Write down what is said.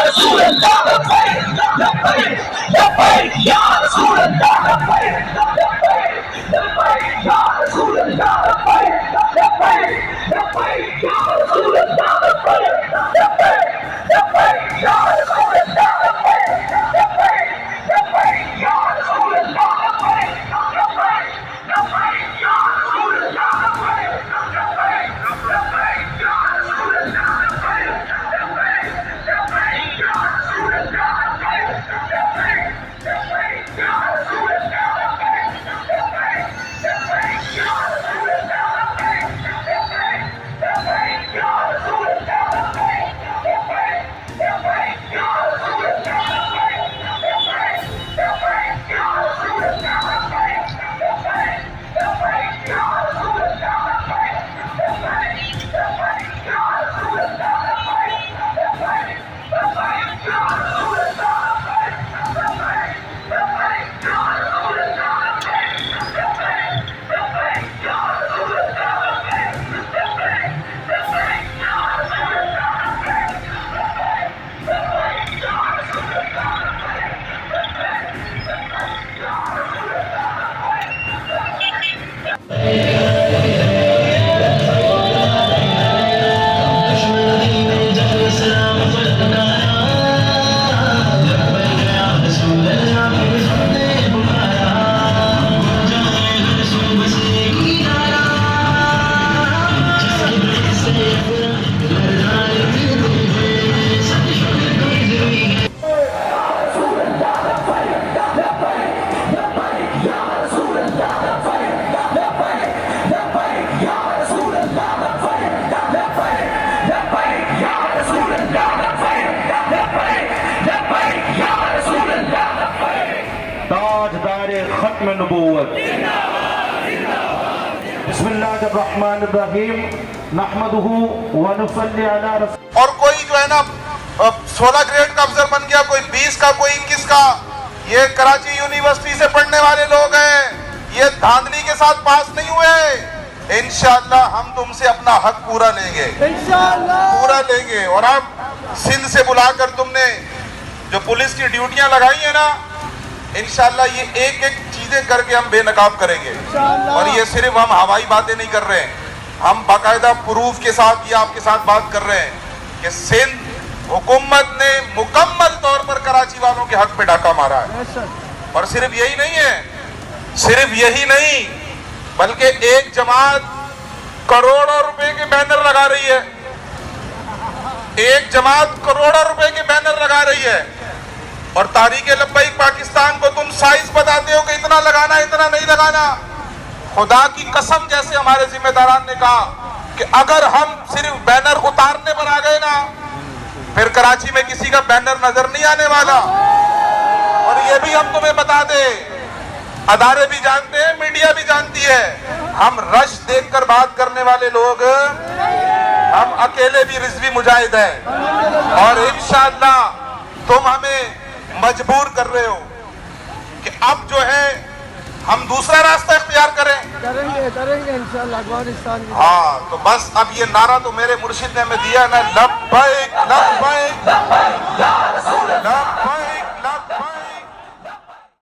रसूल अल्लाह लब्बैक या रसूल अल्लाह लब्बैक या रसूल अल्लाह लब्बैक या रसूल अल्लाह लब्बैक या रसूल अल्लाह खत्म नबूवत बिस्मिल्लाहिर्रहमानिर्रहीम नहमदुहु व नुसल्ली अला रसूल। और कोई जो है ना 16 ग्रेड का अफसर बन गया, कोई 20 का, कोई 21 का। ये कराची यूनिवर्सिटी से पढ़ने वाले लोग हैं, ये धांधली के साथ पास नहीं हुए। इंशाअल्लाह हम तुमसे अपना हक पूरा लेंगे, पूरा लेंगे। और अब सिंध से बुलाकर तुमने जो पुलिस की ड्यूटियां लगाई है ना, इंशाअल्लाह ये एक एक चीजें करके हम बेनकाब करेंगे। और ये सिर्फ हम हवाई बातें नहीं कर रहे हैं, हम बाकायदा प्रूफ के साथ ये आपके साथ बात कर रहे हैं कि सिंध हुकूमत ने मुकम्मल तौर पर कराची वालों के हक पे डाका मारा है। और सिर्फ यही नहीं है, सिर्फ यही नहीं, बल्कि एक जमात करोड़ों रुपए के बैनर लगा रही है, एक जमात करोड़ों रुपए के बैनर लगा रही है। और तारीख लब्बैक पाकिस्तान को तुम साइज बताते हो कि इतना लगाना, इतना नहीं लगाना। खुदा की कसम, जैसे हमारे जिम्मेदारान ने कहा कि अगर हम सिर्फ बैनर उतारने पर आ गए ना, फिर कराची में किसी का बैनर नजर नहीं आने वाला। और ये भी हम तुम्हें बता दें, अदारे भी जानते हैं, मीडिया भी जानती है, हम रश देखकर बात करने वाले लोग, हम अकेले भी रिजवी मुजाहिद हैं। और इंशाअल्लाह तुम हमें मजबूर कर रहे हो कि अब जो है हम दूसरा रास्ता इख्तियार करेंगे इंशाअल्लाह अफगानिस्तान। हाँ, तो बस अब ये नारा तो मेरे मुर्शिद ने हमें दिया ना, लब्बैक लब्बैक लब्बैक।